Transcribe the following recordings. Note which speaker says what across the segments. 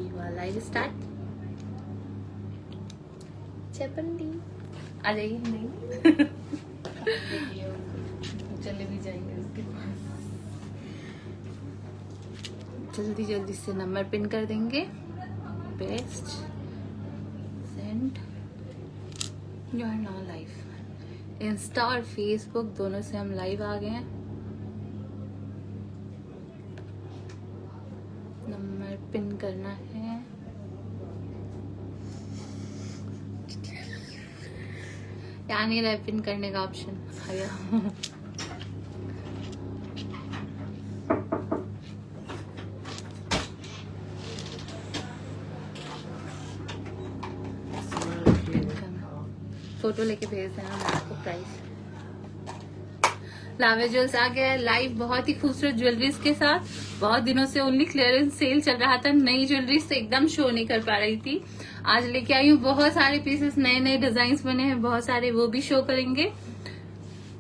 Speaker 1: हुआ live start. चपंडी आ जाइए। नहीं चले भी जाएंगे उसके पास। जल्दी जल्दी से नंबर पिन कर देंगे। Best send. You are now live. Insta और फेसबुक दोनों से हम लाइव आ गए हैं। नंबर पिन करना है। यहाँ नहीं रहा पिन करने का ऑप्शन। फोटो लेके भेज देना मैं आपको प्राइस। लावे ज्वेल्स आ गया है लाइव बहुत ही खूबसूरत ज्वेलरीज के साथ। बहुत दिनों से ओनली क्लियरेंस सेल चल रहा था, नई ज्वेलरीज तो एकदम शो नहीं कर पा रही थी। आज लेके आई हूँ बहुत सारे पीसेस, नए नए डिजाइन बने हैं बहुत सारे, वो भी शो करेंगे।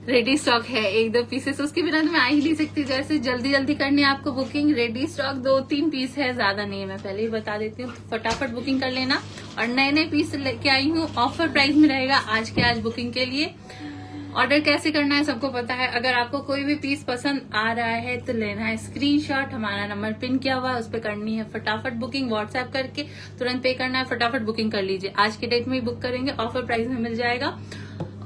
Speaker 1: रेडी स्टॉक है एक दो पीसेस, उसके बिना तो मैं आ ही नहीं सकती। जैसे जल्दी जल्दी करनी है आपको बुकिंग। रेडी स्टॉक 2-3 पीस है, ज्यादा नहीं है, मैं पहले ही बता देती हूँ। फटाफट बुकिंग कर लेना। और नए नए पीस लेके आई हूँ, ऑफर प्राइस में रहेगा आज के आज बुकिंग के लिए। ऑर्डर कैसे करना है सबको पता है। अगर आपको कोई भी पीस पसंद आ रहा है तो लेना है स्क्रीनशॉट, हमारा नंबर पिन किया हुआ है उस पर करनी है फटाफट बुकिंग। व्हाट्सएप करके तुरंत पे करना है, फटाफट बुकिंग कर लीजिए। आज के डेट में ही बुक करेंगे, ऑफर प्राइस में मिल जाएगा।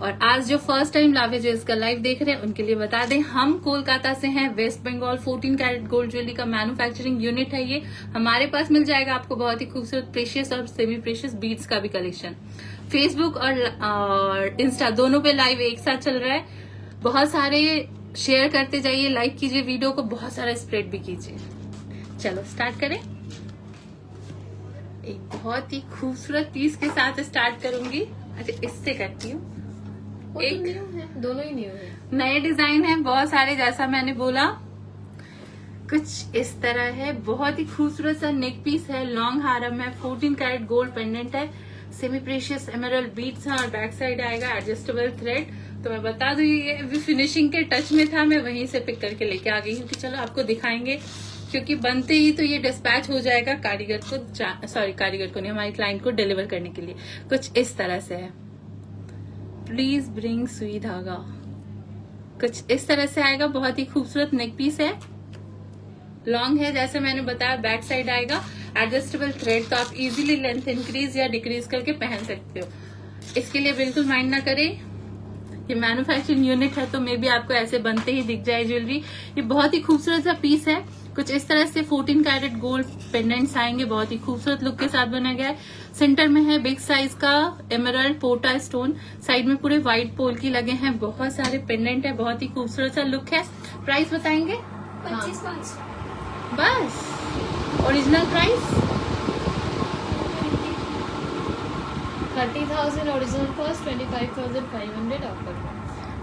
Speaker 1: और आज जो फर्स्ट टाइम लावे जो इसका लाइव देख रहे हैं उनके लिए बता दें, हम कोलकाता से हैं। West Bengal 14 carat gold jewellery का मैन्युफैक्चरिंग यूनिट है ये। हमारे पास मिल जाएगा आपको बहुत ही खूबसूरत प्रेशियस और सेमी प्रेशियस बीड्स का भी कलेक्शन। फेसबुक और इंस्टा दोनों पे लाइव एक साथ चल रहा है। बहुत सारे शेयर करते जाइए, लाइक कीजिए वीडियो को, बहुत सारा स्प्रेड भी कीजिए। चलो स्टार्ट करें। एक बहुत ही खूबसूरत पीस के साथ स्टार्ट करूंगी। अच्छा इससे करती हूँ। एक
Speaker 2: न्यू है, दोनों ही न्यू है।
Speaker 1: नए डिजाइन है बहुत सारे, जैसा मैंने बोला कुछ इस तरह है। बहुत ही खूबसूरत सा नेक पीस है, लॉन्ग हारम है, 14 कैरेट गोल्ड पेंडेंट है, सेमी प्रेशियस एमराल्ड बीड्स है और बैक साइड आएगा एडजस्टेबल थ्रेड। तो मैं बता दूं ये अभी फिनिशिंग के टच में था, मैं वहीं से पिक करके लेके आ गई हूँ कि चलो आपको दिखाएंगे, क्योंकि बनते ही तो ये डिस्पैच हो जाएगा कारीगर को, कारीगर को नहीं, हमारे क्लाइंट को डिलीवर करने के लिए। कुछ इस तरह से है। प्लीज ब्रिंग सुई धागा, कुछ इस तरह से आएगा। बहुत ही खूबसूरत नेक पीस है, लॉन्ग है जैसे मैंने बताया, बैक साइड आएगा एडजस्टेबल थ्रेड, तो आप इजीली लेंथ इंक्रीज या डिक्रीज करके पहन सकते हो। इसके लिए बिल्कुल माइंड ना करें, ये मैन्युफैक्चरिंग यूनिट है तो मे बी आपको ऐसे बनते ही दिख जाए ज्वेलरी। ये बहुत ही खूबसूरत सा पीस है। कुछ इस तरह से 14 कैरेट गोल्ड पेंडेंट्स आएंगे, बहुत ही खूबसूरत लुक के साथ बना गया है। सेंटर में है बिग साइज का एमराल्ड पोटा स्टोन, साइड में पूरे व्हाइट पोल की लगे हैं, बहुत सारे पेंडेंट है, बहुत ही खूबसूरत सा लुक है। प्राइस बताएंगे?
Speaker 2: 25
Speaker 1: बस। Original price
Speaker 2: 30,000 original cost, 25,500 offer.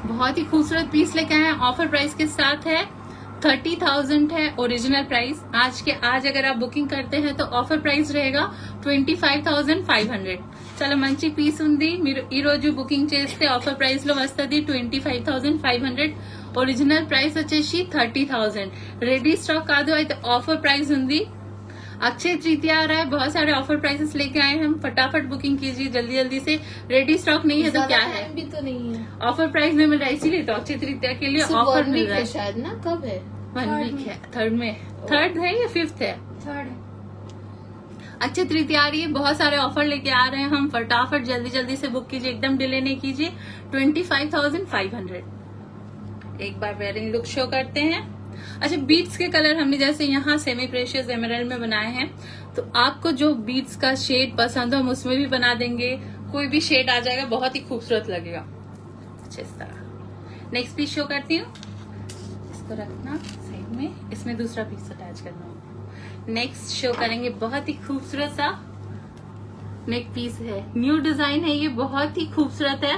Speaker 1: बहुत ही खूबसूरत पीस लेके आए हैं, ऑफर प्राइस के साथ है। 30,000 है ओरिजिनल प्राइस। आज अगर आप बुकिंग करते हैं तो ऑफर प्राइस रहेगा 25,500। చాలా మంచి పీస్ ఉంది, మీరు ఈ రోజు బుకింగ్ చేస్తే ఆఫర్ ప్రైస్ లో వస్తుంది 25,500। ఒరిజినల్ ప్రైస్ వచ్చేసి 30,000। రెడీ స్టాక్ కాదు అయితే ఆఫర్ ప్రైस ఉంది। अक्षय तृतीया आ रहा है, बहुत सारे ऑफर प्राइसेस लेके आए हैं हम, फटाफट बुकिंग कीजिए जल्दी जल्दी से। रेडी स्टॉक नहीं है तो क्या है,
Speaker 2: भी तो नहीं है,
Speaker 1: ऑफर प्राइस में मिल रहा है, इसीलिए तो अक्षय तृतीया के लिए ऑफर मिल रहा है।
Speaker 2: शायद ना, कब है?
Speaker 1: 1 वीक है, थर्ड है या 5th है?
Speaker 2: थर्ड है।
Speaker 1: अक्षय तृतीया आ रही है, बहुत सारे ऑफर लेके आ रहे हैं हम, फटाफट जल्दी जल्दी से बुक कीजिए, एकदम डिले नहीं कीजिए। 25,500। एक बार वेयरिंग लुक शो करते हैं। अच्छा बीड्स के कलर हमने जैसे यहाँ सेमी प्रेशियस एमराल्ड में बनाए हैं, तो आपको जो बीड्स का शेड पसंद हो हम उसमें भी बना देंगे, कोई भी शेड आ जाएगा, बहुत ही खूबसूरत लगेगा। अच्छा इस तरह नेक्स्ट पीस शो करती हूँ, इसको रखना साइड में, इसमें दूसरा पीस अटैच करना होगा। नेक्स्ट शो करेंगे बहुत ही खूबसूरत सा नेक पीस है, न्यू डिजाइन है ये, बहुत ही खूबसूरत है।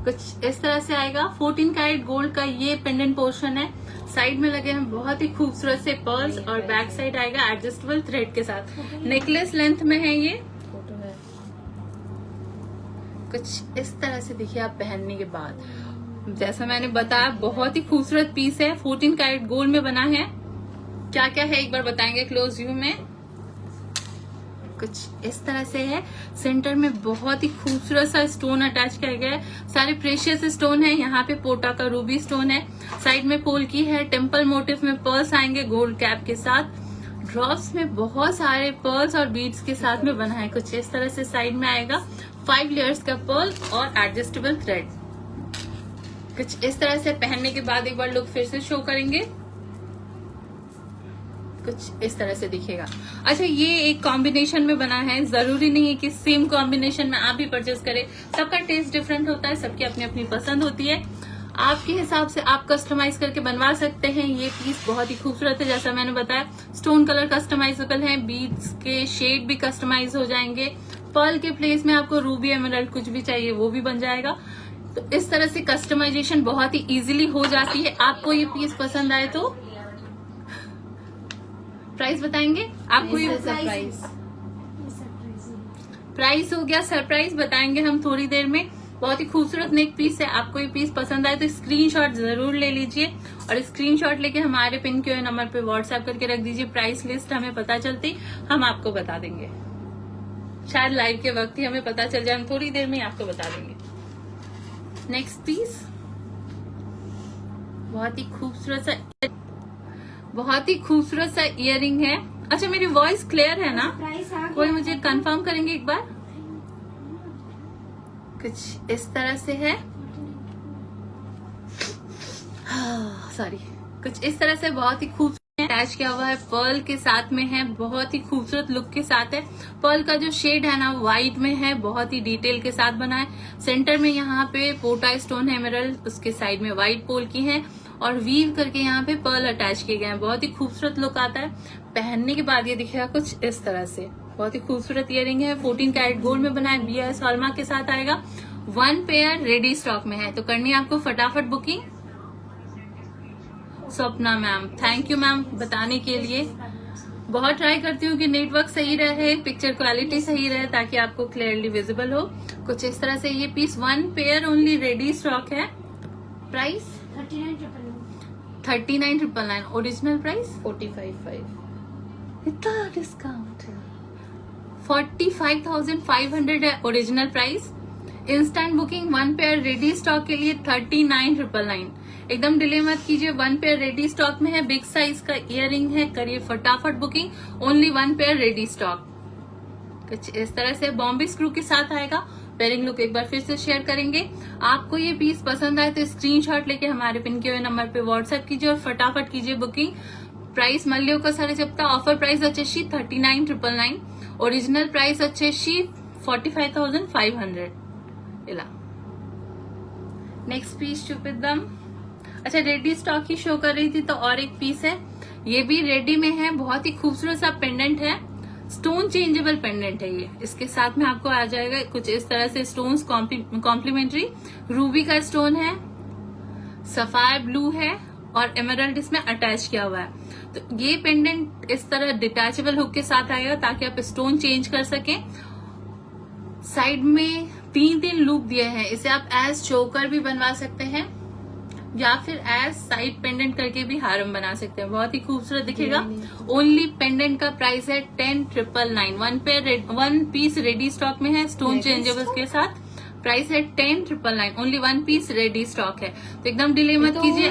Speaker 1: कुछ इस तरह से आएगा, 14 कैरेट गोल्ड का ये पेंडेंट पोर्शन है, साइड में लगे हैं बहुत ही खूबसूरत से पर्ल्स और बैक साइड आएगा एडजस्टेबल थ्रेड के साथ। नेकलेस लेंथ में है ये,
Speaker 2: फोटो है।
Speaker 1: कुछ इस तरह से देखिए आप पहनने के बाद, जैसा मैंने बताया बहुत ही खूबसूरत पीस है, 14 कैरेट गोल्ड में बना है। क्या क्या है एक बार बताएंगे क्लोज व्यू में। कुछ इस तरह से है। सेंटर में बहुत ही खूबसूरत सा स्टोन अटैच किया गया है, सारे प्रेशियस स्टोन है। यहाँ पे पोटा का रूबी स्टोन है, साइड में पोल्की है, टेम्पल मोटिव में पर्ल्स आएंगे गोल्ड कैप के साथ। ड्रॉप्स में बहुत सारे पर्ल्स और बीड्स के साथ में बना है। कुछ इस तरह से साइड में आएगा, 5 लेयर्स का पर्ल और एडजस्टेबल थ्रेड। कुछ इस तरह से पहनने के बाद एक बार लुक फिर से शो करेंगे, कुछ इस तरह से दिखेगा। अच्छा, ये एक कॉम्बिनेशन में बना है, जरूरी नहीं है कि सेम कॉम्बिनेशन में आप भी परचेस करें। सबका टेस्ट डिफरेंट होता है, सबकी अपनी अपनी पसंद होती है। आपके हिसाब से आप कस्टमाइज करके बनवा सकते हैं। ये पीस बहुत ही खूबसूरत है, जैसा मैंने बताया। स्टोन कलर कस्टमाइजेबल है, बीड्स के शेड भी कस्टमाइज हो जाएंगे। पर्ल के प्लेस में आपको रूबी एमराल्ड कुछ भी चाहिए वो भी बन जाएगा। तो इस तरह से कस्टमाइजेशन बहुत ही इजीली हो जाती है। आपको ये पीस पसंद आए तो प्राइस बताएंगे आपको। ये प्राइस हो गया, सरप्राइज बताएंगे हम थोड़ी देर में। बहुत ही खूबसूरत नेक पीस है। आपको ये पीस पसंद आए तो स्क्रीनशॉट जरूर ले लीजिए और स्क्रीनशॉट लेके हमारे पिन के नंबर पे व्हाट्सएप करके रख दीजिए। प्राइस लिस्ट हमें पता चलती हम आपको बता देंगे, शायद लाइव के वक्त ही हमें पता चल जाए, हम थोड़ी देर में आपको बता देंगे। नेक्स्ट पीस बहुत ही खूबसूरत सा इयररिंग है। अच्छा, मेरी वॉइस क्लियर है ना? कोई मुझे कंफर्म करेंगे एक बार? कुछ इस तरह से है, सॉरी, कुछ इस तरह से बहुत ही खूबसूरत अटैच किया हुआ है, पर्ल के साथ में है, बहुत ही खूबसूरत लुक के साथ है। पर्ल का जो शेड है ना व्हाइट में है, बहुत ही डिटेल के साथ बना है। सेंटर में यहाँ पे पोटा स्टोन है एमराल्ड, उसके साइड में व्हाइट पोल की है और वीव करके यहाँ पे पर्ल अटैच किए गए हैं। बहुत ही खूबसूरत लुक आता है। पहनने के बाद ये दिखेगा कुछ इस तरह से। बहुत ही खूबसूरत इयरिंग है, 14 कैरेट गोल्ड में बना है, BIS हॉलमार्क के साथ आएगा। 1 पेयर रेडी स्टॉक में है, तो करनी है आपको फटाफट booking. Swapna ma'am, thank you ma'am बताने के लिए। बहुत ट्राई करती हूँ कि नेटवर्क सही रहे, पिक्चर क्वालिटी सही रहे, ताकि आपको क्लियरली विजिबल हो। कुछ इस तरह से ये piece 1 pair only ready stock है। प्राइस 39,999। Original price
Speaker 2: 45,500।
Speaker 1: इतना डिस्काउंट 45,500 है original price. Instant booking 1 pair ready stock के लिए 39,999। एकदम डिले मत कीजिए, 1 पेयर रेडी स्टॉक में है, बिग साइज का इयररिंग है, करिए फटाफट booking. Only 1 pair ready stock. कुछ इस तरह से बॉम्बे स्क्रू के साथ आएगा। पेयरिंग लुक एक बार फिर से शेयर करेंगे। आपको ये पीस पसंद आए तो स्क्रीनशॉट लेके हमारे पिन किए हुए नंबर पे व्हाट्सएप कीजिए और फटाफट कीजिए बुकिंग। प्राइस मल्लियों का सारे చెప్తా ఆఫర్ ప్రైస్ వచ్చేసి 39,999. ఒరిజినల్ ప్రైస్ వచ్చేసి 45,500 ఇలా. नेक्स्ट पीस చూపిద్దాం. अच्छा, रेडी स्टॉक ही शो कर रही थी तो और एक पीस है, ये भी रेडी में है। बहुत ही खूबसूरत सा पेंडेंट है, स्टोन चेंजेबल पेंडेंट है ये। इसके साथ में आपको आ जाएगा कुछ इस तरह से स्टोन्स कॉम्प्लीमेंट्री। रूबी का स्टोन है, सफायर ब्लू है और एमराल्ड इसमें अटैच किया हुआ है। तो ये पेंडेंट इस तरह डिटैचेबल हुक के साथ आएगा ताकि आप स्टोन चेंज कर सकें। साइड में 3 लूप दिए हैं, इसे आप एज चोकर भी बनवा सकते हैं या फिर एज साइड पेंडेंट करके भी हारम बना सकते हैं। बहुत ही खूबसूरत दिखेगा। ओनली पेंडेंट का प्राइस है 10,999। 1 पीस रेडी स्टॉक में है, स्टोन चेंजेबल के साथ। प्राइस है 10,999। ओनली 1 पीस रेडी स्टॉक है, तो एकदम डिले मत कीजिए।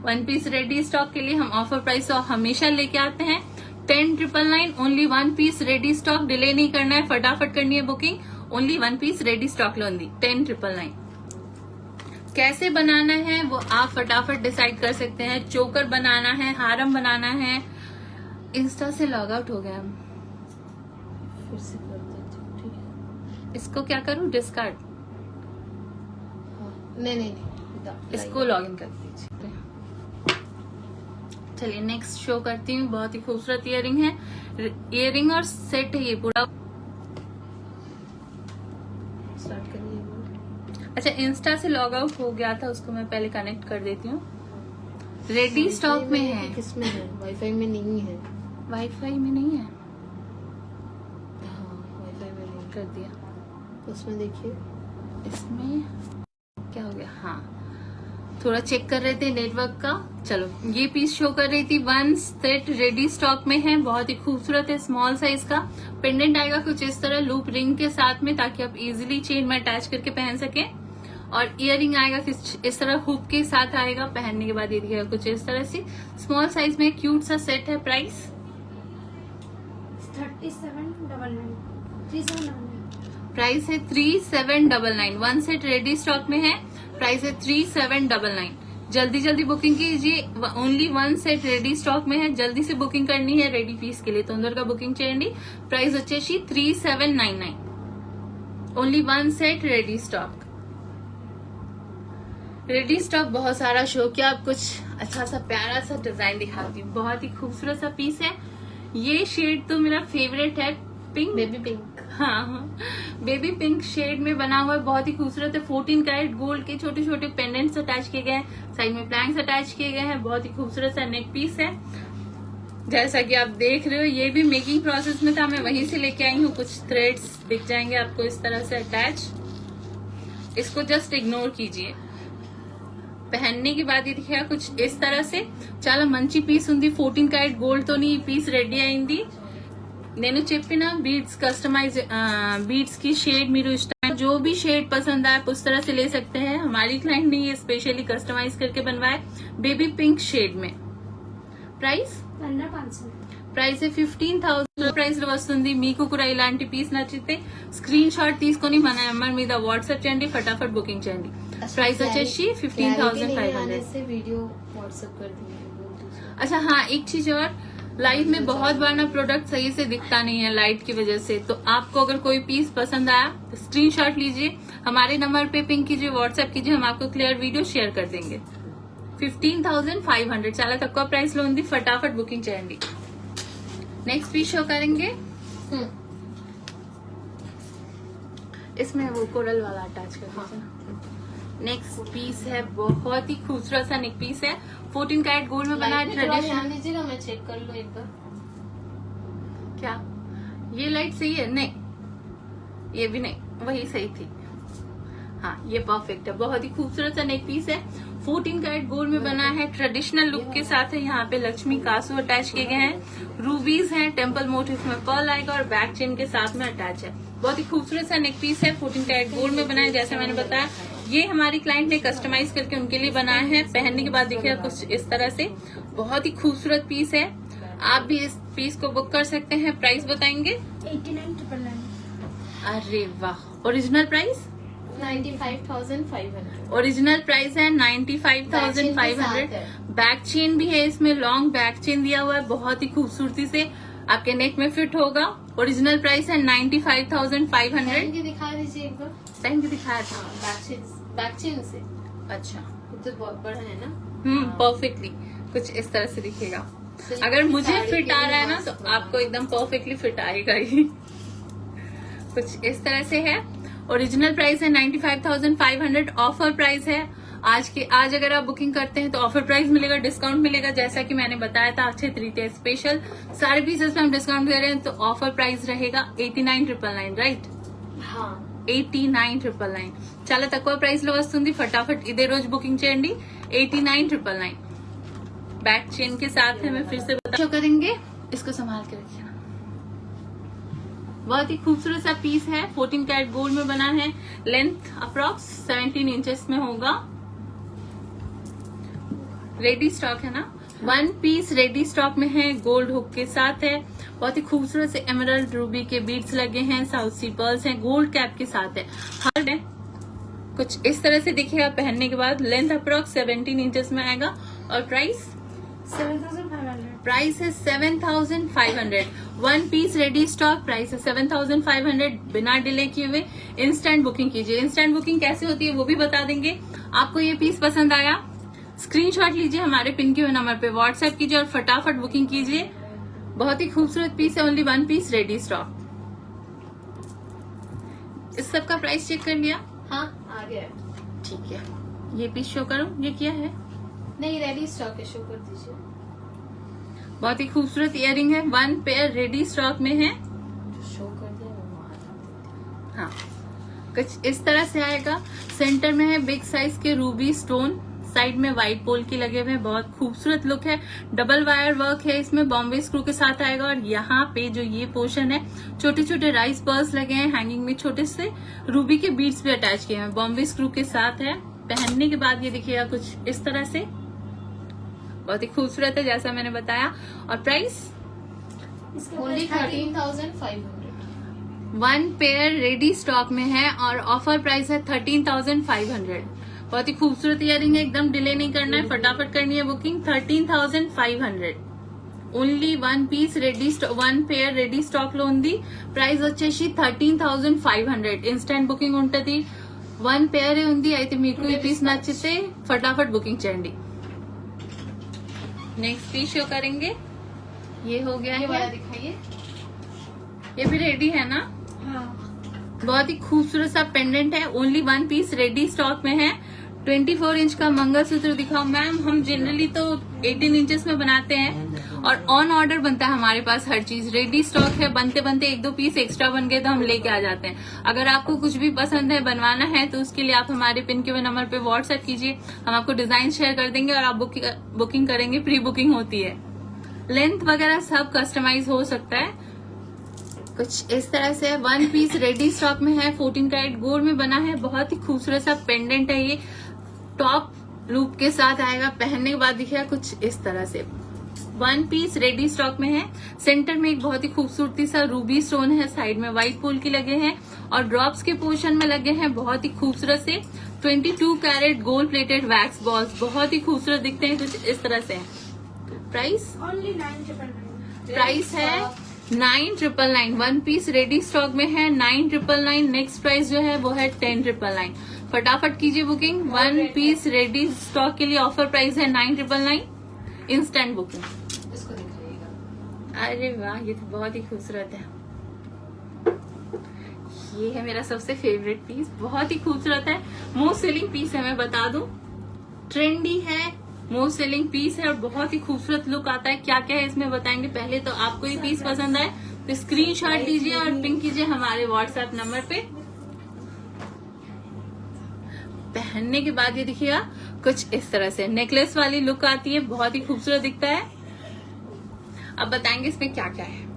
Speaker 1: 1 पीस रेडी स्टॉक के लिए हम ऑफर प्राइस तो हमेशा लेके आते हैं 10,999। Only 1 piece ready stock, delay नहीं करना है, फटाफट करनी है booking. Only 1 piece ready stock loan 10,999। कैसे बनाना है वो आप फटाफट डिसाइड कर सकते हैं। चोकर बनाना है, हारम बनाना है। इंस्टा से लॉग आउट हो गया,
Speaker 2: फिर से कर देती हूँ, ठीक है?
Speaker 1: इसको क्या करूं, डिस्कार्ड?
Speaker 2: नहीं,
Speaker 1: इसको लॉग इन कर दीजिए। चलिए नेक्स्ट शो करती हूँ। बहुत ही खूबसूरत इयरिंग है, इयरिंग और सेट है ये पूरा।
Speaker 2: स्टार्ट करिए।
Speaker 1: अच्छा, इंस्टा से लॉग आउट हो गया था, उसको मैं पहले कनेक्ट कर देती हूँ। रेडी स्टॉक में है।
Speaker 2: किसमें है? वाईफाई में नहीं है।
Speaker 1: वाईफाई में नहीं है?
Speaker 2: हाँ, वाईफाई में नहीं
Speaker 1: कर दिया।
Speaker 2: उसमें देखिए,
Speaker 1: इसमें क्या हो गया? हाँ, थोड़ा चेक कर रहे थे नेटवर्क का। चलो, ये पीस शो कर रही थी, 1 सेट रेडी स्टॉक में है, बहुत ही खूबसूरत है, स्मॉल साइज का। पेंडेंट आएगा कुछ इस तरह लूप रिंग के साथ में, ताकि आप इजीली चेन में अटैच करके पहन सके। और इयररिंग आएगा इस तरह हुक के साथ आएगा। पहनने के बाद ये दिखेगा कुछ इस तरह से, स्मॉल साइज में क्यूट सा सेट है। प्राइस
Speaker 2: 3799
Speaker 1: प्राइस है 3799। 1 सेट रेडी स्टॉक में है, प्राइस है 3799। जल्दी जल्दी बुकिंग कीजिए, ओनली 1 सेट रेडी स्टॉक में है, जल्दी से बुकिंग करनी है रेडी पीस के लिए। तొందరగా బుకింగ్ చేయండి। ప్రైస్ వచ్చేసి 3799, only 1 set ready stock. Ready stock बहुत सारा शो किया, अब कुछ अच्छा सा प्यारा सा डिजाइन दिखाती हूँ। बहुत ही खूबसूरत सा पीस है। ये शेड तो मेरा फेवरेट है, पिंक,
Speaker 2: बेबी पिंक।
Speaker 1: हाँ, बेबी पिंक शेड में बना हुआ है, बहुत ही खूबसूरत है। 14 कैरेट गोल्ड के छोटे छोटे पेंडेंट्स अटैच किए गए हैं, साइड में प्लैंक्स अटैच किए गए हैं। बहुत ही खूबसूरत सा नेक पीस है। जैसा कि आप देख रहे हो, ये भी मेकिंग प्रोसेस में था, मैं वहीं से लेके आई हूँ। कुछ थ्रेड्स दिख जाएंगे आपको इस तरह से अटैच, इसको जस्ट इग्नोर कीजिए। पहनने के बाद ये दिखेगा कुछ इस तरह से। చాలా మంచి పీస్ ఉంది। 14 कैरेट गोल्ड తోని ఈ పీస్ రెడీ అయింది। నేను చెప్పిన बीड्स कस्टमाइज बीड्स की शेड మీరు इष्टम जो भी शेड पसंद आए आप उस तरह से ले सकते हैं। हमारी क्लाइंट ने ये स्पेशली कस्टमाइज करके बनवाया, बेबी पिंक शेड में। प्राइस
Speaker 2: 1500
Speaker 1: ప్రైస్ 15,000 ప్రైస్ లో వస్తుంది। మీకు కూడా ఇలాంటి పీస్ నచ్చితే స్క్రీన్ షాట్ తీసుకొని మన నెంబర్ మీద వాట్సాప్ చేయండి, ఫటాఫట్ బుకింగ్ చేయండి। ప్రైస్ వచ్చేసి 15,500
Speaker 2: से वीडियो व्हाट्सएप कर देंगे।
Speaker 1: अच्छा हाँ, एक चीज और, लाइव में बहुत बार ना प्रोडक्ट सही से दिखता नहीं है लाइट की वजह से। तो आपको अगर कोई पीस पसंद आया तो स्क्रीनशॉट लीजिए, हमारे नंबर पे पिंग कीजिए, व्हाट्सएप कीजिए, हम आपको क्लियर वीडियो शेयर कर देंगे। 15,500 చాలా తక్కువ ప్రైస్ లో ఉంది, फटाफट बुकिंग చేయండి। नेक्स्ट पीस शो करेंगे, इसमें वो कोरल वाला अटैच कर दीजिए। नेक्स्ट पीस है, बहुत ही खूबसूरत सा नेक पीस है, 14 कैरेट गोल्ड में बना है, ट्रेडिशनल।
Speaker 2: ध्यान दीजिएगा, मैं चेक कर लूँ एक बार।
Speaker 1: क्या ये लाइट सही है? नहीं, ये भी नहीं, वही सही थी। हाँ, ये परफेक्ट है, बहुत ही खूबसूरत सा नेक पीस है, 14 कैरेट गोल्ड में बना है, ट्रेडिशनल लुक के साथ है। यहाँ पे लक्ष्मी कासू अटैच किए गए हैं, रूबीज हैं, टेम्पल मोटिव में पर्ल आएगा और बैक चेन के साथ में अटैच है। बहुत ही खूबसूरत सा नेक पीस है, 14 कैरेट गोल्ड में बना है। जैसे मैंने बताया, ये हमारी क्लाइंट ने कस्टमाइज करके उनके लिए बनाया है। पहनने के बाद देखिएगा कुछ इस तरह से, बहुत ही खूबसूरत पीस है। आप भी इस पीस को बुक कर सकते हैं। प्राइस बताएंगे?
Speaker 2: 89,999।
Speaker 1: अरे वाह, ओरिजिनल प्राइस
Speaker 2: 95,500।
Speaker 1: ओरिजिनल प्राइस है 95,500। बैक चेन भी है इसमें, लॉन्ग बैक चेन दिया हुआ है, बहुत ही खूबसूरती से आपके नेक में फिट होगा। ओरिजिनल प्राइस है 95,500।
Speaker 2: पहन के दिखा दीजिए एक बार।
Speaker 1: पहन के दिखाया था।
Speaker 2: बैक चेन से
Speaker 1: अच्छा,
Speaker 2: ये तो बहुत बड़ा है ना।
Speaker 1: परफेक्टली कुछ इस तरह से दिखेगा।
Speaker 2: सिल्क
Speaker 1: अगर
Speaker 2: की
Speaker 1: मुझे
Speaker 2: साड़ी
Speaker 1: फिट
Speaker 2: के
Speaker 1: आ
Speaker 2: लिए
Speaker 1: रहा है ना
Speaker 2: मस्त
Speaker 1: तो
Speaker 2: बना
Speaker 1: आपको एकदम परफेक्टली फिट आएगा ही। कुछ इस तरह से है। ओरिजिनल प्राइस है 95,500, ऑफर प्राइस है। आज अगर आप बुकिंग करते हैं तो ऑफर प्राइस मिलेगा, डिस्काउंट मिलेगा। जैसा कि मैंने बताया था, अक्षय तृतीया स्पेशल सारे पीसेस में हम डिस्काउंट दे रहे हैं, तो ऑफर प्राइस रहेगा 89,999, राइट?
Speaker 2: हाँ,
Speaker 1: 89,999 చాలా తక్కువ ప్రైస్ లో వస్తుంది। फटाफट इधे रोज बुकिंग చేయండి। 89,999 बैक चेन के साथ है। मैं फिर से शो करेंगे, इसको संभाल के रखिए ना। बहुत ही खूबसूरत सा पीस है, 14 कैरेट गोल्ड में बना है, लेंथ अप्रॉक्स 17 इंचेस में होगा। रेडी स्टॉक है ना, 1 पीस रेडी स्टॉक में है, गोल्ड हुक के साथ है। बहुत ही खूबसूरत से एमराल्ड रूबी के बीड्स लगे हैं, साउथ सी पर्ल्स हैं, गोल्ड कैप के साथ है। हार्ड है, कुछ इस तरह से दिखेगा पहनने के बाद। लेंथ अप्रॉक्स 17 इंचेस में आएगा। और प्राइस
Speaker 2: 7,500।
Speaker 1: प्राइस है 7,500। 1 पीस रेडी स्टॉक, प्राइस है 7,500। बिना डिले किए हुए इंस्टेंट बुकिंग कीजिए। इंस्टेंट बुकिंग कैसे होती है वो भी बता देंगे। आपको ये पीस पसंद आया, स्क्रीनशॉट लीजिए, हमारे पिन के हुए नंबर पे व्हाट्सएप कीजिए और फटाफट बुकिंग कीजिए। बहुत ही खूबसूरत पीस है, ओनली 1 पीस रेडी स्टॉक। इस सब का प्राइस चेक कर लिया?
Speaker 2: हाँ, आ गया।
Speaker 1: ठीक है, ये पीस शो करो, ये क्या है?
Speaker 2: नहीं, रेडी स्टॉक है, शो कर दीजिए।
Speaker 1: बहुत ही खूबसूरत इयररिंग है, 1 पेयर रेडी स्टॉक में है।
Speaker 2: जो शो कर दिया वो वहाँ रख देते
Speaker 1: हाँ, कुछ इस तरह से आएगा। सेंटर में है बिग साइज के रूबी स्टोन, साइड में व्हाइट पोल की लगे हुए हैं, बहुत खूबसूरत लुक है। डबल वायर वर्क है इसमें, बॉम्बे स्क्रू के साथ आएगा। और यहाँ पे जो ये पोर्शन है, छोटे छोटे राइस पर्ल्स लगे हैं, हैंगिंग में छोटे से रूबी के बीड्स भी अटैच किए हैं, बॉम्बे स्क्रू के साथ है। पहनने के बाद ये दिखेगा कुछ इस तरह से, बहुत ही खूबसूरत है जैसा मैंने बताया। और price
Speaker 2: only 13,500।
Speaker 1: One pair ready stock में है और ऑफर प्राइस है 13,500। बहुत ही खूबसूरत इयरिंग है, एकदम डिले नहीं करना है, फटाफट करनी है booking. 13,500 only one piece ready, one pair ready stock లో ఉంది। ప్రైస్ వచ్చేసి 13,500। ఇన్స్టెంట్ బుకింగ్ ఉంటది, వన్ పేర్ ఉంది। అయితే మీకు ఈ పీస్ నచ్చితే फटाफट बुकिंग చేయండి। नेक्स्ट पीस शो करेंगे, ये हो गया
Speaker 2: ये
Speaker 1: है,
Speaker 2: वाला दिखाइए।
Speaker 1: ये भी रेडी है ना।
Speaker 2: हाँ,
Speaker 1: बहुत ही खूबसूरत सा पेंडेंट है, only one piece ready stock में है। 24 इंच का मंगलसूत्र दिखाओ मैम। हम जनरली तो 18 इंचेस में बनाते हैं और ऑन ऑर्डर बनता है हमारे पास हर चीज। रेडी स्टॉक है, बनते बनते एक दो पीस एक्स्ट्रा बन गए तो हम लेके आ जाते हैं। अगर आपको कुछ भी पसंद है, बनवाना है, तो उसके लिए आप हमारे पिन के हुए नंबर पे व्हाट्सएप कीजिए, हम आपको डिजाइन शेयर कर देंगे और आप बुकिंग करेंगे। प्री बुकिंग होती है, लेंथ वगैरह सब कस्टमाइज हो सकता है। कुछ इस तरह से वन पीस रेडी स्टॉक में है, 14 कैरेट गोल्ड में बना है। बहुत ही खूबसूरत सा पेंडेंट है, ये टॉप लूप के साथ आएगा। पहनने के बाद दिखेगा कुछ इस तरह से। वन पीस रेडी स्टॉक में है। सेंटर में एक बहुत ही खूबसूरती सा रूबी स्टोन है, साइड में व्हाइट पोल की लगे हैं और ड्रॉप्स के पोर्शन में लगे हैं बहुत ही खूबसूरत से 22 carat gold plated wax balls. बहुत ही खूबसूरत दिखते हैं, कुछ इस तरह से। Price
Speaker 2: only 9,999।
Speaker 1: प्राइस है 9,999। वन पीस रेडी स्टॉक में है 9,999। नेक्स्ट प्राइस जो है वो है 10,999। फटाफट कीजिए booking. One piece ready stock के लिए ऑफर प्राइस है 9,999, इंस्टेंट बुकिंग।
Speaker 2: इसको दिखाइएगा।
Speaker 1: अरे वाह, ये तो बहुत ही खूबसूरत है। ये है मेरा सबसे फेवरेट पीस, बहुत ही खूबसूरत है, मोस्ट सेलिंग पीस है, मैं बता दूं। ट्रेंडी है, मोस्ट सेलिंग पीस है और बहुत ही खूबसूरत लुक आता है। क्या क्या है इसमें बताएंगे। पहले तो आपको ये पीस पसंद आए तो स्क्रीनशॉट लीजिए और पिंक कीजिए हमारे व्हाट्सएप नंबर पे। पहनने के बाद ये देखिएगा कुछ इस तरह से नेकलेस वाली लुक आती है, बहुत ही खूबसूरत दिखता है। अब बताएंगे इसमें क्या क्या है।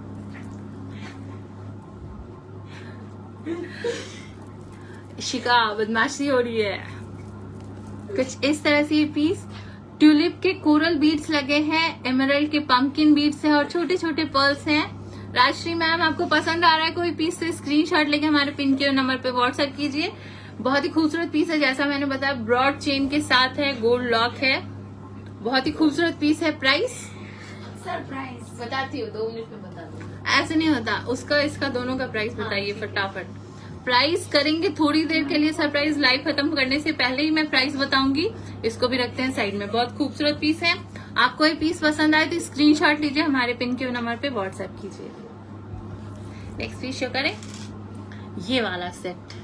Speaker 1: शिका बदमाशी हो रही है। कुछ इस तरह से ये पीस, ट्यूलिप के कोरल बीड्स लगे हैं, एमराल्ड के पंपकिन बीड्स हैं और छोटे छोटे पर्ल्स हैं। राजश्री मैम, आपको पसंद आ रहा है कोई पीस तो स्क्रीनशॉट लेके हमारे पिन के नंबर पे व्हाट्सएप कीजिए। बहुत ही खूबसूरत पीस है, जैसा मैंने बताया ब्रॉड चेन के साथ है, गोल्ड लॉक है, बहुत ही खूबसूरत पीस है। प्राइस
Speaker 2: सरप्राइज बताती हूँ, 2 मिनट में बता दूँ।
Speaker 1: ऐसे नहीं होता, उसका इसका दोनों का प्राइस बताइए फटाफट। प्राइस करेंगे थोड़ी देर के लिए सरप्राइज, लाइव खत्म करने से पहले ही मैं प्राइस बताऊंगी। इसको भी रखते हैं साइड में। बहुत खूबसूरत पीस है, आपको ये पीस पसंद आए तो स्क्रीनशॉट लीजिए, हमारे पिन के नंबर पे व्हाट्सएप कीजिए। नेक्स्ट पीस शो करें, ये वाला सेट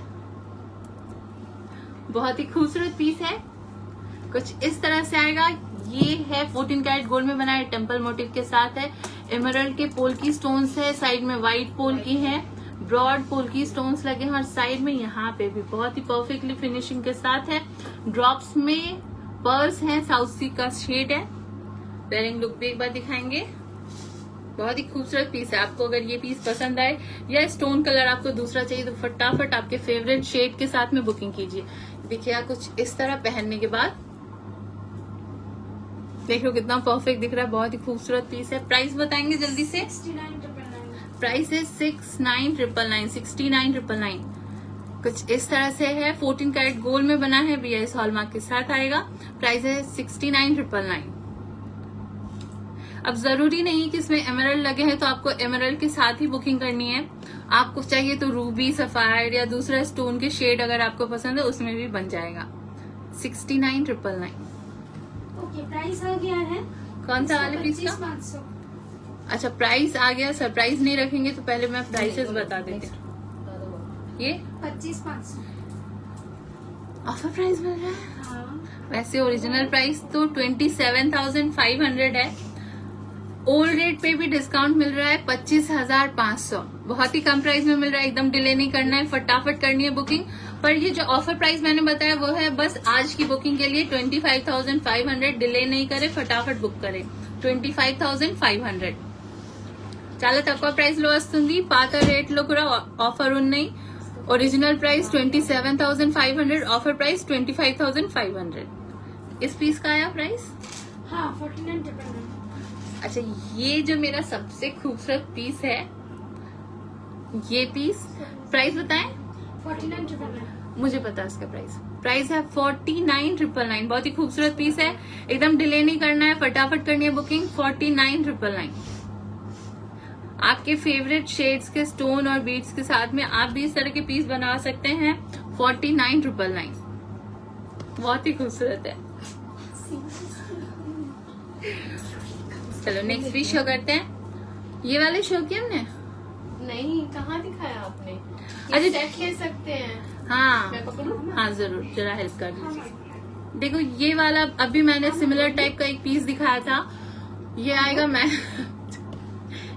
Speaker 1: बहुत ही खूबसूरत पीस है, कुछ इस तरह से आएगा। ये है 14 कैरेट गोल्ड में बना है, टेम्पल मोटिव के साथ है, एमराल्ड के पोल की स्टोन्स है, साइड में व्हाइट पोल की है, ब्रॉड पोल की स्टोन्स लगे हैं और साइड में यहाँ पे भी बहुत ही परफेक्टली फिनिशिंग के साथ है। ड्रॉप्स में पर्ल्स हैं, साउथ सी का शेड है। वेयरिंग लुक भी एक बार दिखाएंगे। बहुत ही खूबसूरत पीस है। आपको अगर ये पीस पसंद आए या स्टोन कलर आपको दूसरा चाहिए तो फटाफट आपके फेवरेट शेड के साथ में बुकिंग कीजिए। देखिए कुछ इस तरह पहनने के बाद देख लो कितना परफेक्ट दिख रहा है, बहुत ही खूबसूरत पीस है। प्राइस बताएंगे जल्दी से।
Speaker 2: 69,999।
Speaker 1: प्राइस है 69,999, 69,999। कुछ इस तरह से है, 14 कैरेट गोल्ड में बना है, BIS हॉलमार्क के साथ आएगा। प्राइस है 69,999। अब जरूरी नहीं कि इसमें एमराल्ड लगे हैं तो आपको एमराल्ड के साथ ही बुकिंग करनी है। आपको चाहिए तो रूबी, सफायर या दूसरा स्टोन के शेड अगर आपको पसंद है उसमें भी बन जाएगा। 69,999।
Speaker 2: ओके, प्राइस आ गया है
Speaker 1: कौन सा वाले पीस का?
Speaker 2: 25,500।
Speaker 1: अच्छा, प्राइस आ गया। सरप्राइज नहीं रखेंगे तो पहले मैं प्राइसेस बता देती हूँ। ये
Speaker 2: 25,500।
Speaker 1: ऑफर प्राइस मिल रहा है।
Speaker 2: हाँ,
Speaker 1: वैसे ओरिजिनल प्राइस तो 27,500 है, ओल्ड रेट पे भी डिस्काउंट मिल रहा है 25,500। बहुत ही कम प्राइस में मिल रहा है, एकदम डिले नहीं करना है, फटाफट करनी है बुकिंग। पर ये जो ऑफर प्राइस मैंने बताया वो है बस आज की बुकिंग के लिए 25,500। डिले नहीं करे, फटाफट बुक करे। 25,500 చాలా తక్కువ ప్రైస్ లో వస్తుంది. పాత రేట్ లో కూడా ఆఫర్ ఉన్నాయి. Original price 27,500, offer price 25,500. इस पीस का आया प्राइस?
Speaker 2: हाँ 49,999.
Speaker 1: अच्छा, ये जो मेरा सबसे खूबसूरत पीस है, ये पीस प्राइस बताएं.
Speaker 2: 49,999.
Speaker 1: मुझे पता है इसका प्राइस है 49,999. बहुत ही खूबसूरत पीस है. एकदम डिले नहीं करना है, फटाफट करनी है बुकिंग. 49,999. आपके फेवरेट शेड्स के स्टोन और बीड्स के साथ में आप भी इस तरह के पीस बना सकते हैं. 49,999. बहुत ही खूबसूरत है. चलो नेक्स्ट पीस शो करते हैं. ये वाले शो किए हमने?
Speaker 2: नहीं, कहाँ दिखाया आपने?
Speaker 1: अच्छा,
Speaker 2: सेट ले सकते हैं.
Speaker 1: हाँ
Speaker 2: मैं पकड़ूं?
Speaker 1: हाँ जरूर, जरा हेल्प कर दीजिए. देखो ये वाला अभी मैंने सिमिलर टाइप का एक पीस दिखाया था. ये आएगा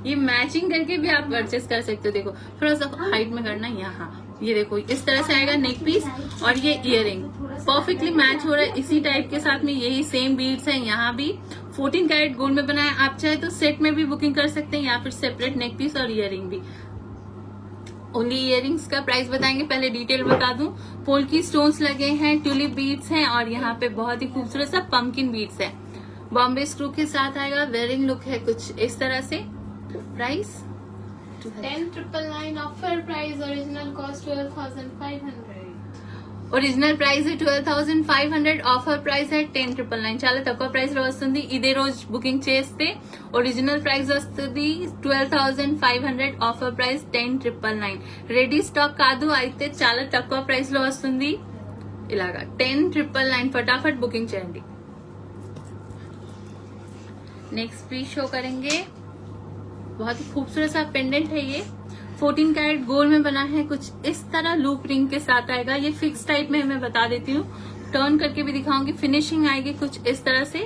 Speaker 1: ये मैचिंग करके भी आप परचेस कर सकते हो. देखो थोड़ा सा हाइट में करना है यहाँ. ये देखो इस तरह से आएगा नेक पीस और ये इयरिंग परफेक्टली मैच हो रहा है. इसी टाइप के साथ में यही सेम बीड्स है. यहाँ भी 14 कैरेट गोल्ड में बनाया. आप चाहे तो सेट में भी बुकिंग कर सकते हैं या फिर सेपरेट नेक पीस और इयरिंग भी. ओनली इयरिंग्स का प्राइस बताएंगे. पहले डिटेल बता दूं. पोल्की स्टोन्स लगे हैं, ट्यूलिप बीड्स हैं और यहाँ पे बहुत ही खूबसूरत सा पंपकिन बीड्स है. बॉम्बे स्क्रू के साथ आएगा. वेयरिंग लुक है कुछ इस तरह से. Price
Speaker 2: 10,999 offer price. Original cost 12,500.
Speaker 1: Original price 12,500, offer price 10,999. చాలా తక్కువ ప్రైస్ లో వస్తుంది. ఇదే రోజు బుకింగ్ చేస్తే ఒరిజినల్ ప్రైస్ వస్తుంది 12,500, ఆఫర్ ప్రైస్ 10,999. రెడీ స్టాక్ కాదు, అయితే చాలా తక్కువ ప్రైస్ లో వస్తుంది. ఇలాగా 10,999. फटाफट बुकिंग చేయండి. नेक्स्ट पीस शो करेंगे. बहुत ही खूबसूरत सा पेंडेंट है ये. 14 कैरेट गोल्ड में बना है. कुछ इस तरह लूप रिंग के साथ आएगा. ये फिक्स टाइप में मैं बता देती हूँ. टर्न करके भी दिखाऊंगी. फिनिशिंग आएगी कुछ इस तरह से.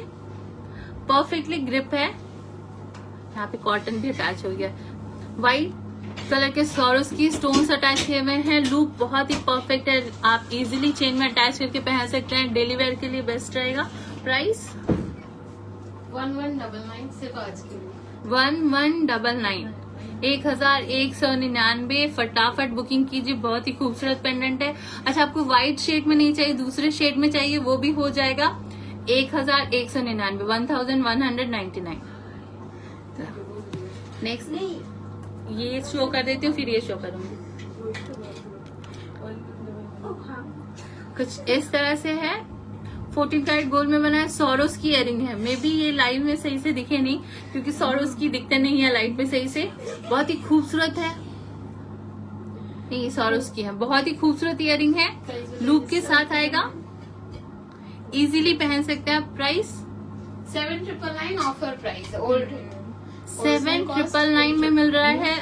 Speaker 1: परफेक्टली ग्रिप है. यहाँ पे कॉटन भी अटैच हो गया. व्हाइट कलर के सॉरोस की स्टोन्स अटैच किए हुए हैं. लूप बहुत ही परफेक्ट है. आप इजीली चेन में अटैच करके पहन सकते हैं. डेली वेयर के लिए बेस्ट रहेगा. प्राइस
Speaker 2: 1199 सिर्फ आज के लिए.
Speaker 1: 1199, 1,199. फटाफट बुकिंग कीजिए. बहुत ही खूबसूरत पेंडेंट है. अच्छा, आपको व्हाइट शेड में नहीं चाहिए, दूसरे शेड में चाहिए, वो भी हो जाएगा. 1,199, 1,199. नेक्स्ट ये शो कर देती हूँ, फिर ये शो करूंगी. कुछ इस तरह से है. 14 कैरेट गोल्ड में बना है. सॉरोस की इयरिंग है. मे बी ये लाइव में सही से दिखे नहीं क्योंकि सॉरोस की दिखते नहीं है लाइट में सही से. बहुत ही खूबसूरत है. नहीं, सॉरोस की है. बहुत ही खूबसूरत इयरिंग है. लूप के साथ आएगा. इजीली पहन सकते हैं आप. Price
Speaker 2: 7,999 offer price. ओल्ड
Speaker 1: 7,999 में मिल रहा है.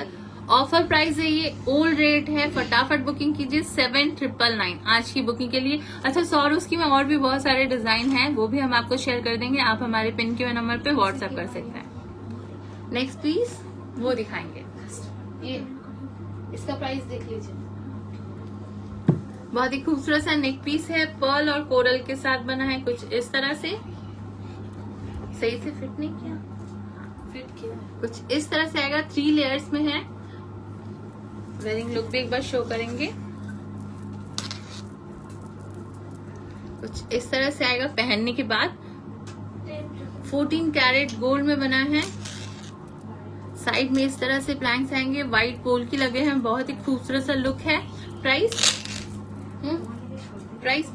Speaker 1: ऑफर प्राइस है ये. ओल्ड रेट है. फटाफट बुकिंग कीजिए. 7,999 आज की बुकिंग के लिए. अच्छा, सॉरोस की में और भी बहुत सारे डिजाइन हैं, वो भी हम आपको शेयर कर देंगे. आप हमारे पिन के नंबर पे व्हाट्सएप कर सकते हैं. नेक्स्ट पीस वो दिखाएंगे.
Speaker 2: ये इसका प्राइस देख लीजिए.
Speaker 1: बहुत ही खूबसूरत सा नेक पीस है. पर्ल और कोरल के साथ बना है. कुछ इस तरह से. सही से फिट नहीं किया.
Speaker 2: फिट किया.
Speaker 1: कुछ इस तरह से आएगा. 3 लेयर्स में है. वेयरिंग लुक भी एक बार शो करेंगे. कुछ इस तरह से आएगा पहनने के बाद. 14 कैरेट गोल्ड में बना है. साइड में इस तरह से प्लैंक्स आएंगे. व्हाइट पोल की लगे हैं. बहुत ही खूबसूरत सा लुक है. प्राइस प्राइस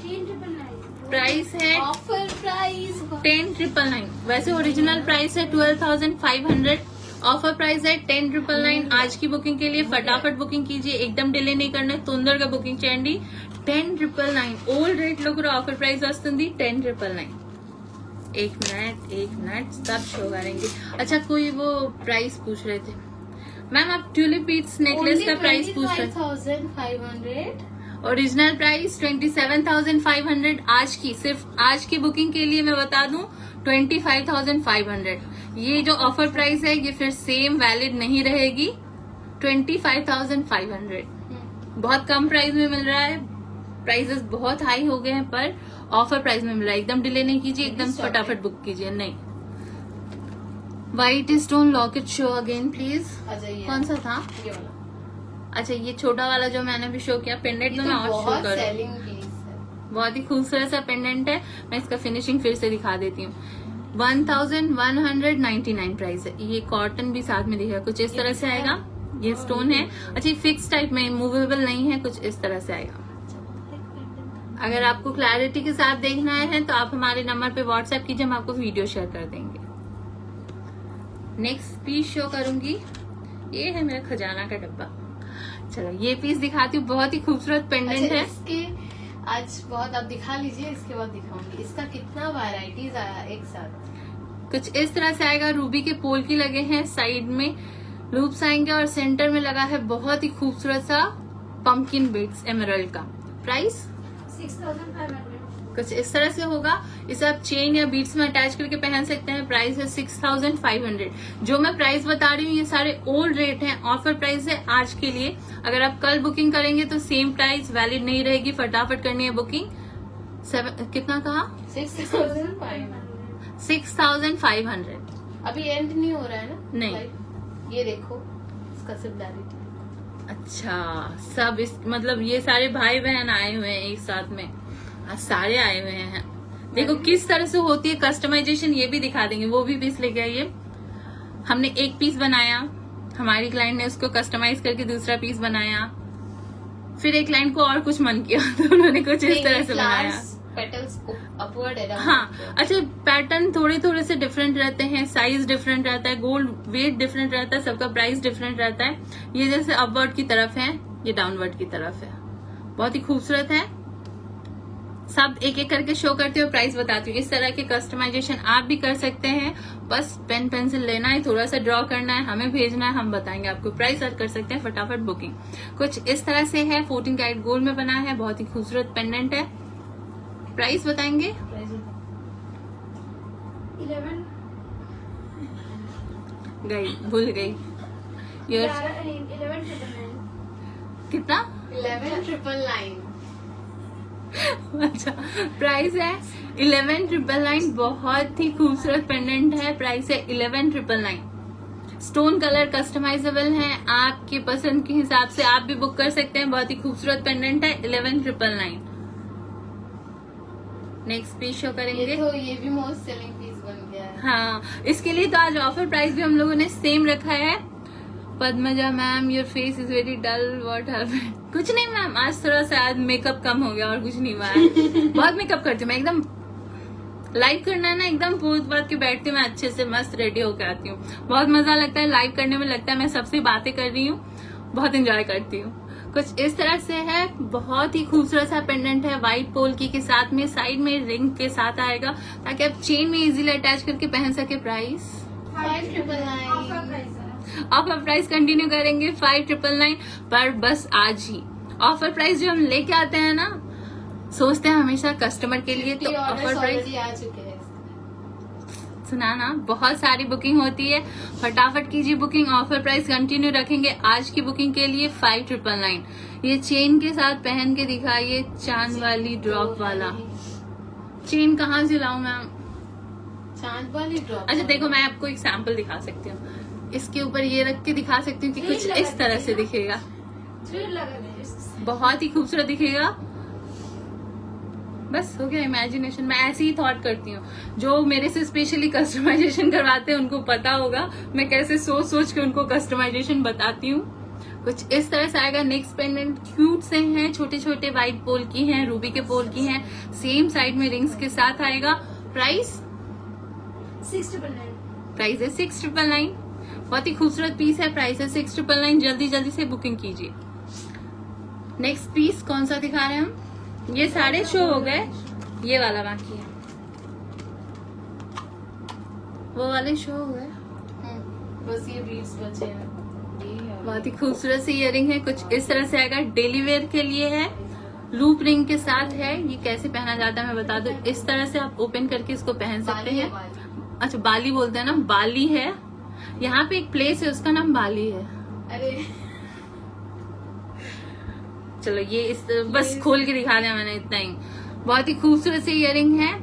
Speaker 2: 10,999
Speaker 1: है
Speaker 2: ऑफर प्राइस
Speaker 1: 10,999. वैसे ओरिजिनल प्राइस है 12,500. ऑफर प्राइस है 10,999 आज की बुकिंग के लिए. फटाफट बुकिंग कीजिए. एकदम डिले नहीं करना. తొందరగా బుకింగ్ చేయండి. 10,999 ఓల్డ్ రేట్ లో కూడా ఆఫర్ ప్రైస్ వస్తుంది. 10,999. एक मिनट सब शो करेंगे. अच्छा, कोई वो प्राइस पूछ रहे थे मैम. आप ट्यूलिप बीड्स नेकलेस का प्राइस पूछ रहे थे.
Speaker 2: 25,500.
Speaker 1: Original price 27,500. आज की सिर्फ आज की बुकिंग के लिए मैं बता दूं 25,500. ये जो ऑफर प्राइस है ये फिर सेम वैलिड नहीं रहेगी. 25,500. बहुत कम प्राइस में मिल रहा है, प्राइसेस बहुत हाई हो गए हैं पर ऑफर प्राइस में मिल रहा है। एकदम डिले नहीं कीजिए, एकदम फटाफट बुक कीजिए। नहीं, white stone locket show again please. कौन सा था?
Speaker 2: ये वाला।
Speaker 1: अच्छा, ये छोटा वाला जो मैंने भी शो किया, पेंडेंट तो मैं और शो करूँ।
Speaker 2: सेलिंग पीस है।
Speaker 1: बहुत ही खूबसूरत सा पेंडेंट है। मैं इसका फिनिशिंग फिर से दिखा देती हूँ। 1199 प्राइस है। ये कॉटन भी साथ में दिखेगा, कुछ इस तरह से आएगा। ये स्टोन है। अच्छा, फिक्स टाइप में, मूवेबल नहीं है, कुछ इस तरह से आएगा। अगर आपको क्लैरिटी के साथ देखना है तो आप हमारे नंबर पे व्हाट्सएप कीजिए, हम आपको वीडियो शेयर कर देंगे। नेक्स्ट पीस शो करूंगी, ये है मेरा खजाना का डब्बा। चलो ये पीस दिखाती हूँ, बहुत ही खूबसूरत पेंडेंट है।
Speaker 2: इसके आज बहुत आप दिखा लीजिए, इसके बाद दिखाऊंगी। इसका कितना वैरायटीज आया एक साथ।
Speaker 1: कुछ इस तरह से आएगा। रूबी के पोल की लगे हैं, साइड में लूप्स आएंगे और सेंटर में लगा है बहुत ही खूबसूरत सा पंपकिन बीड्स एमराल्ड का। प्राइस
Speaker 2: 6500।
Speaker 1: कुछ इस तरह से होगा। इसे आप चेन या बीड्स में अटैच करके पहन सकते हैं। प्राइस है 6500। जो मैं प्राइस बता रही हूँ ये सारे ओल्ड रेट हैं, ऑफर प्राइस है आज के लिए। अगर आप कल बुकिंग करेंगे तो सेम प्राइस वैलिड नहीं रहेगी, फटाफट करनी है बुकिंग। कितना कहा?
Speaker 2: 6500।
Speaker 1: 6500।
Speaker 2: अभी एंड नहीं हो रहा है ना?
Speaker 1: नहीं।
Speaker 2: ये देखो, इसका सिर्फ डायरेक्ट।
Speaker 1: अच्छा, सब इस मतलब ये सारे भाई बहन आए हुए हैं एक साथ में, आज सारे आए हुए हैं। देखो किस तरह से होती है कस्टमाइजेशन, ये भी दिखा देंगे। वो भी पीस लेके आइए। हमने एक पीस बनाया, हमारी क्लाइंट ने उसको कस्टमाइज करके दूसरा पीस बनाया, फिर एक क्लाइंट को और कुछ मन किया तो उन्होंने कुछ इस तरह से बनाया।
Speaker 2: पेटल्स अपवर्ड है।
Speaker 1: हाँ, अच्छा, पैटर्न थोड़े थोड़े से डिफरेंट रहते हैं, साइज डिफरेंट रहता है, गोल्ड वेट डिफरेंट रहता है, सबका प्राइस डिफरेंट रहता है। ये जैसे अपवर्ड की तरफ है, ये डाउनवर्ड की तरफ है। बहुत ही खूबसूरत है। सब एक एक करके शो करती हूँ, प्राइस बताती हूँ। इस तरह के कस्टमाइजेशन आप भी कर सकते हैं। बस पेन पेंसिल लेना है, थोड़ा सा ड्रॉ करना है, हमें भेजना है, हम बताएंगे आपको। प्राइस और कर सकते हैं फटाफट बुकिंग। कुछ इस तरह से है, 14 कैरेट गोल्ड में बना है, बहुत ही खूबसूरत पेंडेंट है। प्राइस बताएंगे?
Speaker 2: 11
Speaker 1: गई, भूल गई।
Speaker 2: 11
Speaker 1: कितना?
Speaker 2: 11,999।
Speaker 1: अच्छा, प्राइस है 11,999। बहुत ही खूबसूरत पेंडेंट है। प्राइस है 11,999। स्टोन कलर कस्टमाइजेबल है, आपकी पसंद के हिसाब से आप भी बुक कर सकते हैं। बहुत ही खूबसूरत पेंडेंट है, 11,999। नेक्स्ट पीस शो करेंगे।
Speaker 2: ये भी मोस्ट सेलिंग पीस बन गया है।
Speaker 1: हाँ, इसके लिए तो आज ऑफर प्राइस भी हम लोगों ने सेम रखा है। Padmaja ma'am, your face is very dull, what happened? कुछ नहीं मैम, आज थोड़ा सा आज मेकअप कम हो गया और कुछ नहीं हुआ है। बहुत मेकअप करती हूँ मैं, एकदम लाइव करना है ना, एकदम पोज बात के बैठती हूँ मैं, अच्छे से मस्त रेडी होकर आती हूँ। बहुत मजा लगता है लाइव करने में, लगता है मैं सबसे बातें कर रही हूँ, बहुत एंजॉय करती हूँ। कुछ इस तरह से है, बहुत ही खूबसूरत सा पेंडेंट है, व्हाइट पोल्की के साथ में, साइड में रिंग के साथ आएगा ताकि आप चेन में इजीली अटैच करके पहन सके। प्राइस
Speaker 2: 5,999।
Speaker 1: ऑफर प्राइस कंटिन्यू करेंगे 5,999 पर। बस आज ही ऑफर प्राइस जो हम लेके आते हैं ना, सोचते हैं हमेशा कस्टमर के लिए, तो ऑफर प्राइस
Speaker 2: आ चुके हैं।
Speaker 1: सुना ना, बहुत सारी बुकिंग होती है, फटाफट कीजिए बुकिंग। ऑफर प्राइस कंटिन्यू रखेंगे आज की बुकिंग के लिए 5,999। ये चेन के साथ पहन के दिखाइए, चांद वाली ड्रॉप वाला। चेन कहाँ से लाऊं मैम?
Speaker 2: चांद वाली ड्रॉप।
Speaker 1: अच्छा देखो, मैं आपको एक सैंपल दिखा सकती हूँ, इसके ऊपर ये रख के दिखा सकती हूँ कि कुछ इस तरह से दिखेगा, बहुत ही खूबसूरत दिखेगा। बस हो गया इमेजिनेशन। मैं ऐसे ही थॉट करती हूँ, जो मेरे से स्पेशली कस्टमाइजेशन करवाते हैं उनको पता होगा मैं कैसे सोच सोच के उनको कस्टमाइजेशन बताती हूँ। कुछ इस तरह से आएगा। नेक्स्ट पेंडेंट क्यूट से हैं, छोटे छोटे व्हाइट पोल की हैं, रूबी के पोल की हैं, सेम साइड में रिंग्स के साथ आएगा। प्राइस
Speaker 2: 6,999।
Speaker 1: प्राइस है 6,999। बहुत ही खूबसूरत पीस है, प्राइस है 6,999। जल्दी जल्दी से बुकिंग कीजिए। नेक्स्ट पीस कौन सा दिखा रहे हैं हम? ये सारे शो हो गए, ये वाला बाकी है, वो वाले शो हो गए,
Speaker 2: बस ये बीड्स बचे हैं।
Speaker 1: बहुत ही खूबसूरत सी इयरिंग है, कुछ इस तरह से आएगा। डेली वेयर के लिए है, लूप रिंग के साथ है। ये कैसे पहना जाता है मैं बता दूं, इस तरह से आप ओपन करके इसको पहन सकते हैं। अच्छा, बाली बोलते हैं ना, बाली है। यहाँ पे एक प्लेस है, उसका नाम बाली है।
Speaker 2: अरे
Speaker 1: चलो ये इस बस खोल के दिखा दिया मैंने, इतना ही। बहुत ही खूबसूरत से इयररिंग है,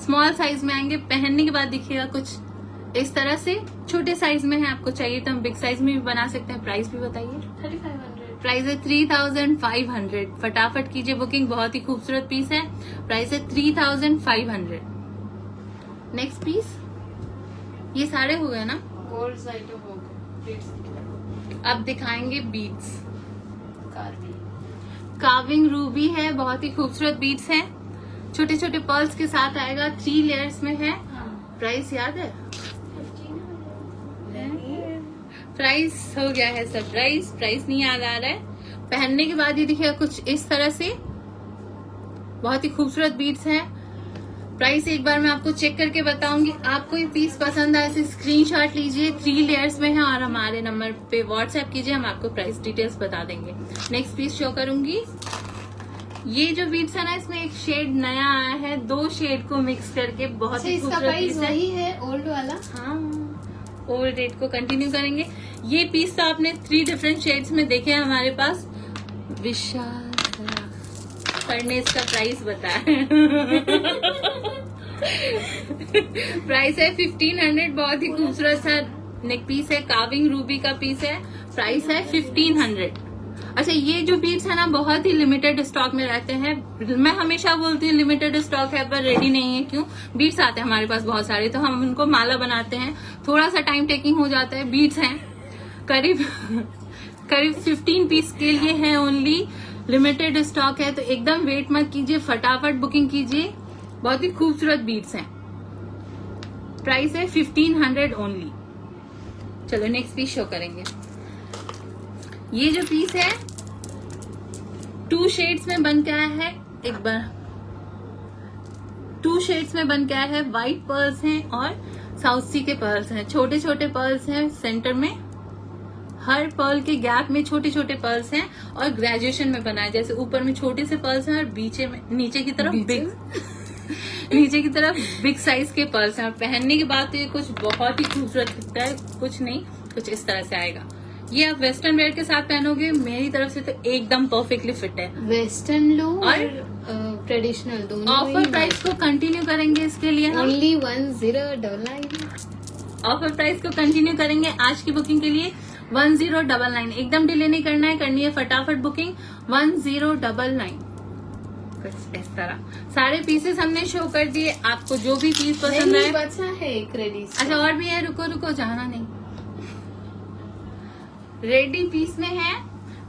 Speaker 1: स्मॉल साइज में आएंगे, पहनने के बाद दिखेगा कुछ इस तरह से। छोटे साइज में है, आपको चाहिए तो हम बिग साइज में भी बना सकते हैं। प्राइस भी बताइए।
Speaker 2: 3500।
Speaker 1: प्राइस है 3500। फटाफट कीजिए बुकिंग, बहुत ही खूबसूरत पीस है। प्राइस है 3500। नेक्स्ट पीस, ये सारे हो गए ना,
Speaker 2: गोल्ड आइटम हो गए।
Speaker 1: अब दिखाएंगे बीड्स।
Speaker 2: कार्विंग
Speaker 1: कार्विंग रूबी है, बहुत ही खूबसूरत बीड्स हैं, छोटे छोटे पर्ल्स के साथ आएगा, 3 लेयर्स में है। प्राइस याद है? प्राइस हो गया है सरप्राइज, प्राइस नहीं याद आ रहा है। पहनने के बाद ये दिखेगा कुछ इस तरह से, बहुत ही खूबसूरत बीड्स हैं। प्राइस एक बार मैं आपको चेक करके बताऊंगी। आपको ये पीस पसंद आए तो स्क्रीनशॉट लीजिए, 3 लेयर्स में है, और हमारे नंबर पे व्हाट्सएप कीजिए, हम आपको प्राइस डिटेल्स बता देंगे। नेक्स्ट पीस शो करूंगी। ये जो बीड्स है ना, इसमें एक शेड नया आया है, 2 शेड को मिक्स करके, बहुत ही
Speaker 2: इसका
Speaker 1: खूबसूरत
Speaker 2: प्राइस
Speaker 1: पीस है।
Speaker 2: वही है ओल्ड वाला।
Speaker 1: हाँ, ओल्ड रेट को कंटिन्यू करेंगे। ये पीस तो आपने 3 डिफरेंट शेड्स में देखे हैं हमारे पास। विशाल सर ने इसका प्राइस बताया। प्राइस है 1500। बहुत ही खूबसूरत सा नेक पीस है, कार्विंग रूबी का पीस है। प्राइस है 1500। अच्छा, ये जो बीड्स है ना, बहुत ही लिमिटेड स्टॉक में रहते हैं। मैं हमेशा बोलती हूँ लिमिटेड स्टॉक है पर रेडी नहीं है। क्यों? बीड्स आते हैं हमारे पास बहुत सारे, तो हम उनको माला बनाते हैं, थोड़ा सा टाइम टेकिंग हो जाता है। बीड्स हैं करीब 15 पीस के लिए है ओनली, लिमिटेड स्टॉक है, तो एकदम वेट मत कीजिए, फटाफट बुकिंग कीजिए। बहुत ही खूबसूरत बीड्स हैं। प्राइस है 1500 ओनली। चलो नेक्स्ट पीस शो करेंगे। ये जो पीस है 2 शेड्स में बन के आया है, एक बार 2 शेड्स में बन के आया है। व्हाइट पर्ल्स हैं और साउथ सी के पर्ल्स हैं, छोटे छोटे पर्ल्स हैं सेंटर में, हर पर्ल के गैप में छोटे छोटे पर्ल्स हैं, और ग्रेजुएशन में बना है, जैसे ऊपर में छोटे से पर्ल्स हैं और बीचे में नीचे की तरफ बिग नीचे की तरफ बिग साइज के पर्ल्स हैं। और पहनने के बाद तो ये कुछ बहुत ही खूबसूरत दिखता है, कुछ नहीं कुछ इस तरह से आएगा। ये आप वेस्टर्न वेयर के साथ पहनोगे, मेरी तरफ से तो एकदम परफेक्टली फिट है।
Speaker 2: वेस्टर्न लो
Speaker 1: और
Speaker 2: ट्रेडिशनल दोनों।
Speaker 1: ऑफर प्राइस को कंटिन्यू करेंगे इसके लिए हम।
Speaker 2: ओनली 1099।
Speaker 1: ऑफर प्राइस को कंटिन्यू करेंगे आज की बुकिंग के लिए 1099। एकदम डिले नहीं करना है, करनी है फटाफट बुकिंग 1099। कुछ इस तरह सारे पीसेस हमने शो कर दिए। आपको जो भी पीस पसंद आए।
Speaker 2: बचा है एक रेडी।
Speaker 1: अच्छा और भी है, रुको रुको जाना नहीं। रेडी पीस में है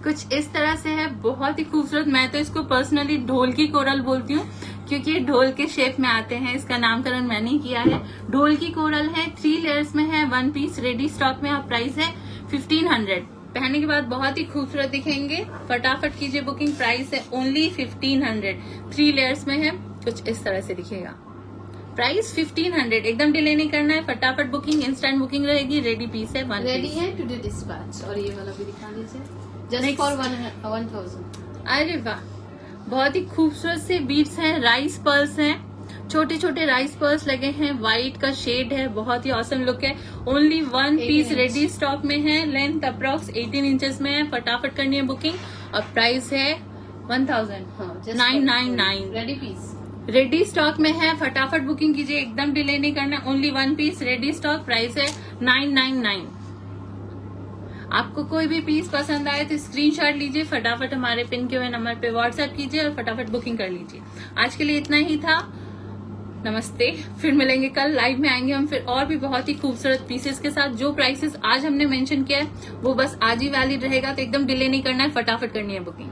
Speaker 1: कुछ इस तरह से है, बहुत ही खूबसूरत। मैं तो इसको पर्सनली ढोल की कोरल बोलती हूँ, क्योंकि ये ढोल के शेप में आते हैं। इसका नामकरण मैंने ही किया है। ढोल की कोरल है, 3 लेयर्स में है, 1 पीस रेडी स्टॉक में। और प्राइस है 1500। पहनने के बाद बहुत ही खूबसूरत दिखेंगे। फटाफट कीजिए बुकिंग, प्राइस है ओनली 1500। 3 लेयर्स में है, कुछ इस तरह से दिखेगा। प्राइस 1500। एकदम डिले नहीं करना है, फटाफट बुकिंग, इंस्टेंट बुकिंग रहेगी। रेडी पीस है, 1
Speaker 2: रेडी
Speaker 1: पीस
Speaker 2: है टू डे डिस्पैच। और ये वाला भी दिखा दीजिए, जस्ट
Speaker 1: Next.
Speaker 2: फॉर 1000।
Speaker 1: अरे वाह, बहुत ही खूबसूरत से बीड्स हैं, राइस पर्ल्स हैं, छोटे छोटे राइस पर्ल्स लगे हैं, व्हाइट का शेड है, बहुत ही ऑसम लुक है। ओनली 1 पीस रेडी स्टॉक में है, लेंथ अप्रॉक्स 18 इंचेस में है। फटाफट करनी है बुकिंग, और प्राइस है 1999।
Speaker 2: रेडी पीस
Speaker 1: रेडी स्टॉक में है, फटाफट बुकिंग कीजिए, एकदम डिले नहीं करना। Only 1 piece ready stock, price है 999। आपको कोई भी पीस पसंद आए तो स्क्रीनशॉट लीजिए, फटाफट हमारे पिन किए हुए नंबर पे व्हाट्सएप कीजिए और फटाफट बुकिंग कर लीजिए। आज के लिए इतना ही था। नमस्ते, फिर मिलेंगे कल। लाइव में आएंगे हम फिर और भी बहुत ही खूबसूरत पीसेस के साथ। जो प्राइसेस आज हमने मेंशन किया है वो बस आज ही वैलिड रहेगा, तो एकदम डिले नहीं करना है, फटाफट करनी है बुकिंग।